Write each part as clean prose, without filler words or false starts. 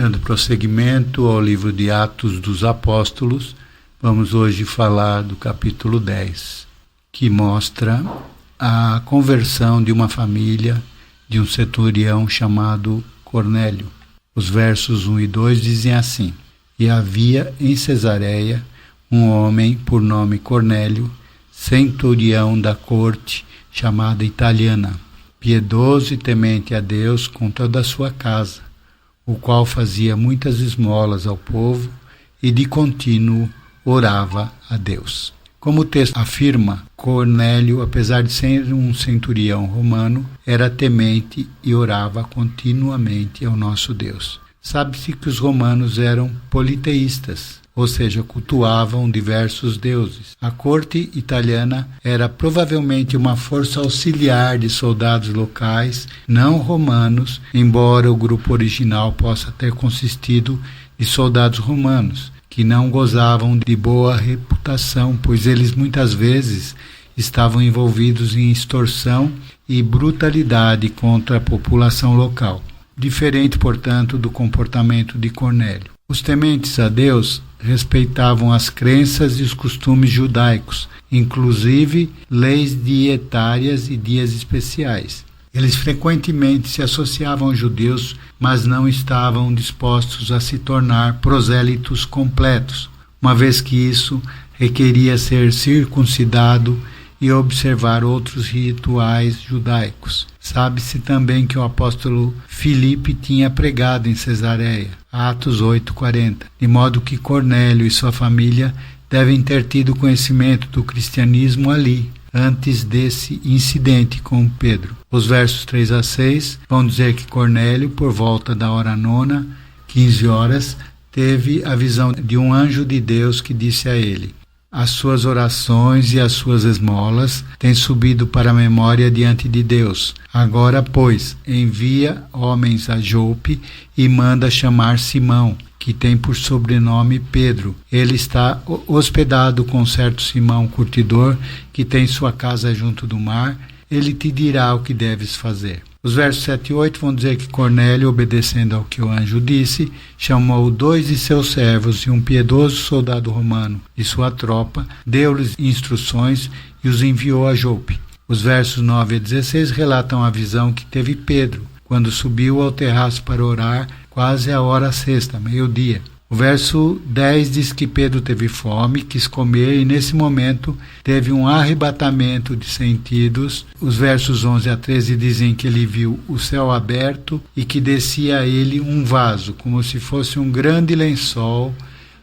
Dando prosseguimento ao livro de Atos dos Apóstolos, vamos hoje falar do capítulo 10, que mostra a conversão de uma família de um centurião chamado Cornélio. Os versos 1 e 2 dizem assim: E havia em Cesareia um homem por nome Cornélio, centurião da corte, chamada Italiana, piedoso e temente a Deus com toda a sua casa, o qual fazia muitas esmolas ao povo e de contínuo orava a Deus. Como o texto afirma, Cornélio, apesar de ser um centurião romano, era temente e orava continuamente ao nosso Deus. Sabe-se que os romanos eram politeístas, ou seja, cultuavam diversos deuses. A corte italiana era provavelmente uma força auxiliar de soldados locais não romanos, embora o grupo original possa ter consistido de soldados romanos, que não gozavam de boa reputação, pois eles muitas vezes estavam envolvidos em extorsão e brutalidade contra a população local. Diferente, portanto, do comportamento de Cornélio. Os tementes a Deus respeitavam as crenças e os costumes judaicos, inclusive leis dietárias e dias especiais. Eles frequentemente se associavam aos judeus, mas não estavam dispostos a se tornar prosélitos completos, uma vez que isso requeria ser circuncidado e observar outros rituais judaicos. Sabe-se também que o apóstolo Filipe tinha pregado em Cesareia, Atos 8:40, de modo que Cornélio e sua família devem ter tido conhecimento do cristianismo ali, antes desse incidente com Pedro. Os versos 3 a 6 vão dizer que Cornélio, por volta da hora 9, 15 horas, teve a visão de um anjo de Deus que disse a ele: As suas orações e as suas esmolas têm subido para a memória diante de Deus. Agora, pois, envia homens a Jope e manda chamar Simão, que tem por sobrenome Pedro. Ele está hospedado com certo Simão curtidor, que tem sua casa junto do mar. Ele te dirá o que deves fazer. Os versos 7 e 8 vão dizer que Cornélio, obedecendo ao que o anjo disse, chamou 2 de seus servos e um piedoso soldado romano de sua tropa, deu-lhes instruções e os enviou a Jope. Os versos 9 a 16 relatam a visão que teve Pedro, quando subiu ao terraço para orar, quase à hora sexta, meio-dia. O verso 10 diz que Pedro teve fome, quis comer e nesse momento teve um arrebatamento de sentidos. Os versos 11 a 13 dizem que ele viu o céu aberto e que descia a ele um vaso, como se fosse um grande lençol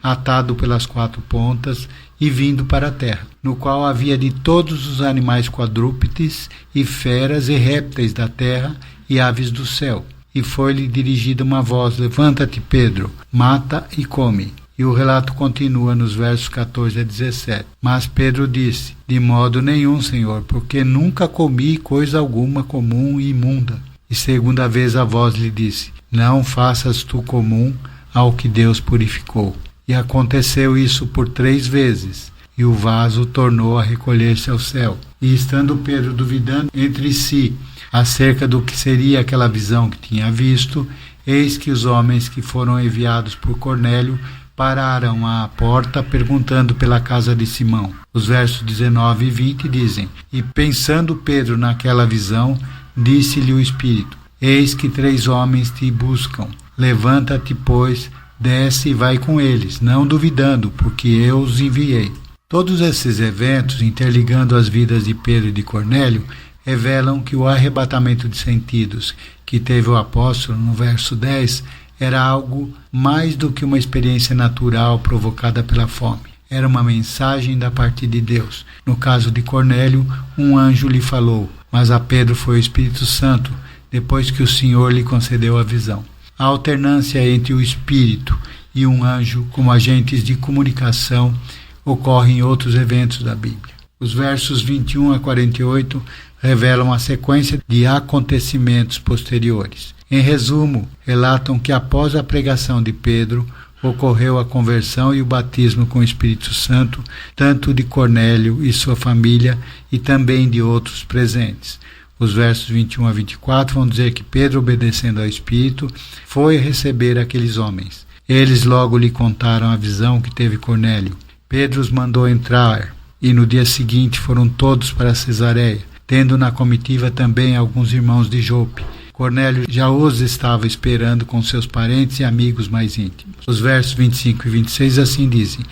atado pelas 4 pontas e vindo para a terra, no qual havia de todos os animais quadrúpedes e feras e répteis da terra e aves do céu. E foi-lhe dirigida uma voz: Levanta-te, Pedro, mata e come. E o relato continua nos versos 14 a 17. Mas Pedro disse: De modo nenhum, Senhor, porque nunca comi coisa alguma comum e imunda. E segunda vez a voz lhe disse: Não faças tu comum ao que Deus purificou. E aconteceu isso por 3 vezes. E o vaso tornou a recolher-se ao céu. E estando Pedro duvidando entre si acerca do que seria aquela visão que tinha visto, eis que os homens que foram enviados por Cornélio pararam à porta, perguntando pela casa de Simão. Os versos 19 e 20 dizem: E pensando Pedro naquela visão, disse-lhe o Espírito: Eis que 3 homens te buscam. Levanta-te, pois, desce e vai com eles, não duvidando, porque eu os enviei. Todos esses eventos, interligando as vidas de Pedro e de Cornélio, revelam que o arrebatamento de sentidos que teve o apóstolo no verso 10 era algo mais do que uma experiência natural provocada pela fome. Era uma mensagem da parte de Deus. No caso de Cornélio, um anjo lhe falou, mas a Pedro foi o Espírito Santo, depois que o Senhor lhe concedeu a visão. A alternância entre o Espírito e um anjo como agentes de comunicação ocorre em outros eventos da Bíblia. Os versos 21 a 48 revelam a sequência de acontecimentos posteriores. Em resumo, relatam que após a pregação de Pedro, ocorreu a conversão e o batismo com o Espírito Santo, tanto de Cornélio e sua família, e também de outros presentes. Os versos 21 a 24 vão dizer que Pedro, obedecendo ao Espírito, foi receber aqueles homens. Eles logo lhe contaram a visão que teve Cornélio. Pedro os mandou entrar, e no dia seguinte foram todos para Cesareia, tendo na comitiva também alguns irmãos de Jope. Cornélio já os estava esperando com seus parentes e amigos mais íntimos. Os versos 25 e 26 assim dizem: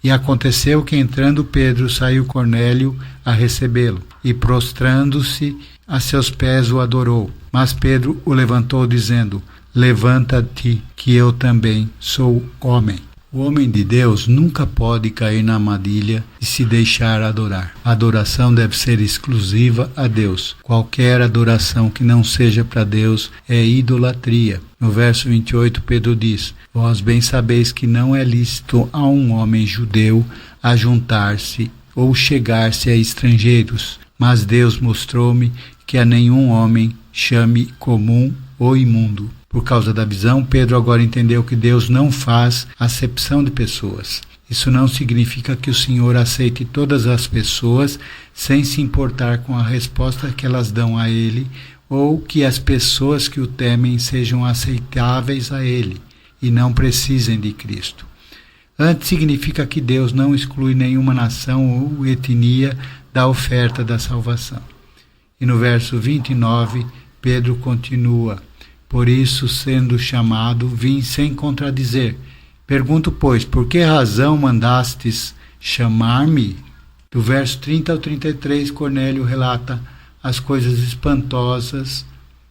E aconteceu que, entrando Pedro, saiu Cornélio a recebê-lo, e prostrando-se a seus pés o adorou. Mas Pedro o levantou, dizendo: Levanta-te, que eu também sou homem. O homem de Deus nunca pode cair na armadilha de se deixar adorar. A adoração deve ser exclusiva a Deus. Qualquer adoração que não seja para Deus é idolatria. No verso 28, Pedro diz: Vós bem sabeis que não é lícito a um homem judeu ajuntar-se ou chegar-se a estrangeiros, mas Deus mostrou-me que a nenhum homem chame comum ou imundo. Por causa da visão, Pedro agora entendeu que Deus não faz acepção de pessoas. Isso não significa que o Senhor aceite todas as pessoas sem se importar com a resposta que elas dão a Ele, ou que as pessoas que o temem sejam aceitáveis a Ele e não precisem de Cristo. Antes, significa que Deus não exclui nenhuma nação ou etnia da oferta da salvação. E no verso 29, Pedro continua: Por isso, sendo chamado, vim sem contradizer. Pergunto, pois, por que razão mandastes chamar-me? Do verso 30 ao 33, Cornélio relata as coisas espantosas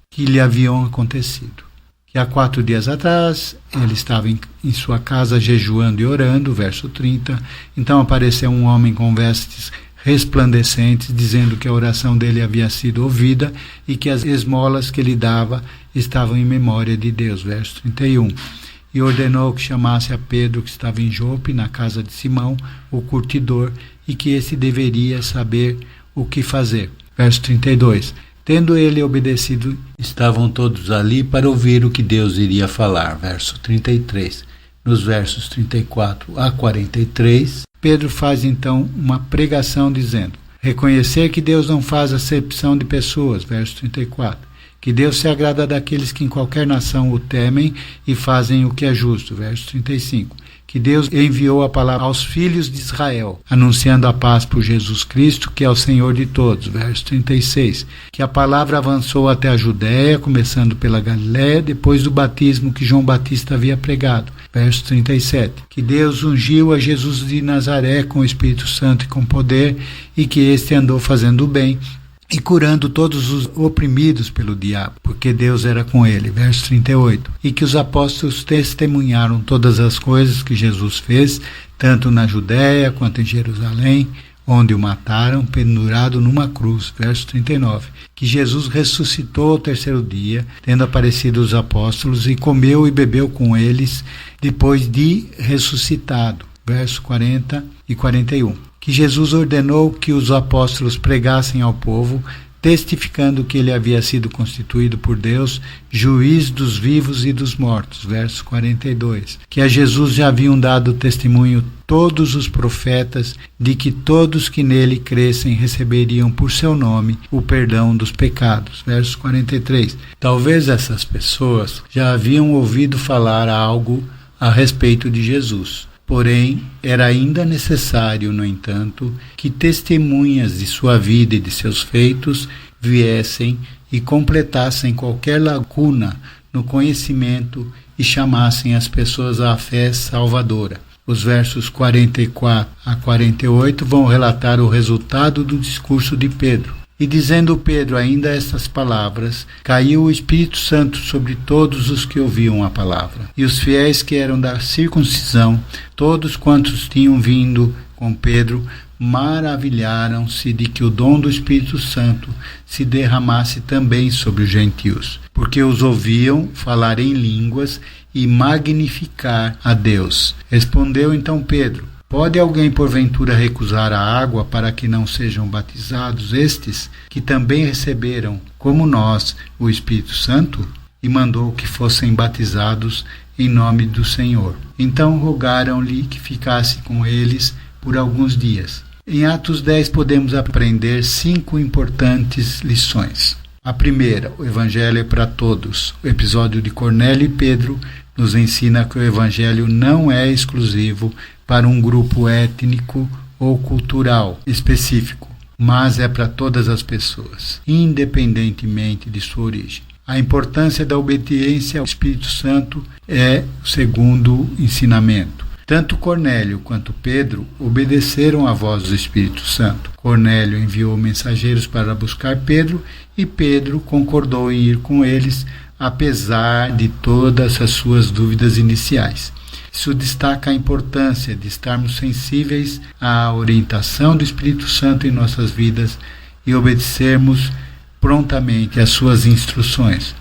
que lhe haviam acontecido. Que há 4 dias atrás, ele estava em sua casa jejuando e orando, verso 30. Então apareceu um homem com vestes resplandecentes, dizendo que a oração dele havia sido ouvida e que as esmolas que ele dava estavam em memória de Deus, verso 31. E ordenou que chamasse a Pedro, que estava em Jope, na casa de Simão, o curtidor, e que esse deveria saber o que fazer. Verso 32. Tendo ele obedecido, estavam todos ali para ouvir o que Deus iria falar. Verso 33. Nos versos 34 a 43, Pedro faz então uma pregação dizendo: reconhecer que Deus não faz acepção de pessoas, verso 34, que Deus se agrada daqueles que em qualquer nação o temem e fazem o que é justo, verso 35, que Deus enviou a palavra aos filhos de Israel, anunciando a paz por Jesus Cristo, que é o Senhor de todos, verso 36, que a palavra avançou até a Judéia, começando pela Galiléia, depois do batismo que João Batista havia pregado, verso 37, que Deus ungiu a Jesus de Nazaré com o Espírito Santo e com poder, e que este andou fazendo o bem e curando todos os oprimidos pelo diabo, porque Deus era com ele, verso 38, e que os apóstolos testemunharam todas as coisas que Jesus fez, tanto na Judéia quanto em Jerusalém, onde o mataram, pendurado numa cruz, verso 39, que Jesus ressuscitou ao 3º dia, tendo aparecido aos apóstolos, e comeu e bebeu com eles, depois de ressuscitado, verso 40 e 41. Que Jesus ordenou que os apóstolos pregassem ao povo, testificando que ele havia sido constituído por Deus, juiz dos vivos e dos mortos, verso 42. Que a Jesus já haviam dado testemunho todos os profetas de que todos que nele crescem receberiam por seu nome o perdão dos pecados, verso 43. Talvez essas pessoas já haviam ouvido falar algo a respeito de Jesus. Porém, era ainda necessário, no entanto, que testemunhas de sua vida e de seus feitos viessem e completassem qualquer lacuna no conhecimento e chamassem as pessoas à fé salvadora. Os versos 44 a 48 vão relatar o resultado do discurso de Pedro. E dizendo Pedro ainda estas palavras, caiu o Espírito Santo sobre todos os que ouviam a palavra. E os fiéis que eram da circuncisão, todos quantos tinham vindo com Pedro, maravilharam-se de que o dom do Espírito Santo se derramasse também sobre os gentios, porque os ouviam falar em línguas e magnificar a Deus. Respondeu então Pedro: pode alguém porventura recusar a água para que não sejam batizados estes, que também receberam, como nós, o Espírito Santo? E mandou que fossem batizados em nome do Senhor. Então rogaram-lhe que ficasse com eles por alguns dias. Em Atos 10 podemos aprender 5 importantes lições. A primeira, o Evangelho é para todos. O episódio de Cornélio e Pedro nos ensina que o Evangelho não é exclusivo para um grupo étnico ou cultural específico, mas é para todas as pessoas, independentemente de sua origem. A importância da obediência ao Espírito Santo é o segundo ensinamento. Tanto Cornélio quanto Pedro obedeceram à voz do Espírito Santo. Cornélio enviou mensageiros para buscar Pedro e Pedro concordou em ir com eles, apesar de todas as suas dúvidas iniciais. Isso destaca a importância de estarmos sensíveis à orientação do Espírito Santo em nossas vidas e obedecermos prontamente às suas instruções.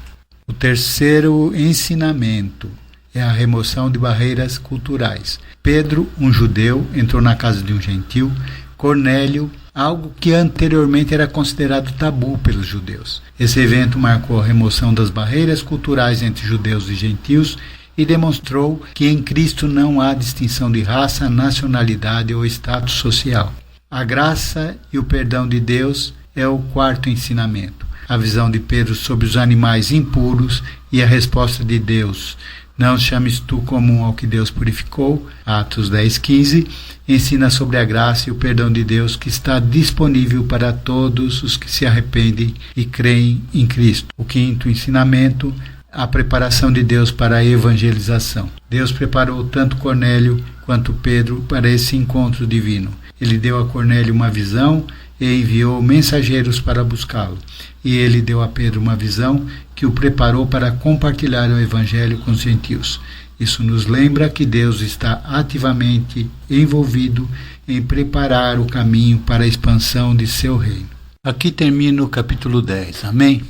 O terceiro ensinamento é a remoção de barreiras culturais. Pedro, um judeu, entrou na casa de um gentil. Cornélio, algo que anteriormente era considerado tabu pelos judeus. Esse evento marcou a remoção das barreiras culturais entre judeus e gentios e demonstrou que em Cristo não há distinção de raça, nacionalidade ou status social. A graça e o perdão de Deus é o quarto ensinamento. A visão de Pedro sobre os animais impuros e a resposta de Deus: não chames tu comum ao que Deus purificou, Atos 10:15, ensina sobre a graça e o perdão de Deus que está disponível para todos os que se arrependem e creem em Cristo. O quinto ensinamento, a preparação de Deus para a evangelização. Deus preparou tanto Cornélio quanto Pedro para esse encontro divino. Ele deu a Cornélio uma visão e enviou mensageiros para buscá-lo. E ele deu a Pedro uma visão que o preparou para compartilhar o Evangelho com os gentios. Isso nos lembra que Deus está ativamente envolvido em preparar o caminho para a expansão de seu reino. Aqui termina o capítulo 10. Amém?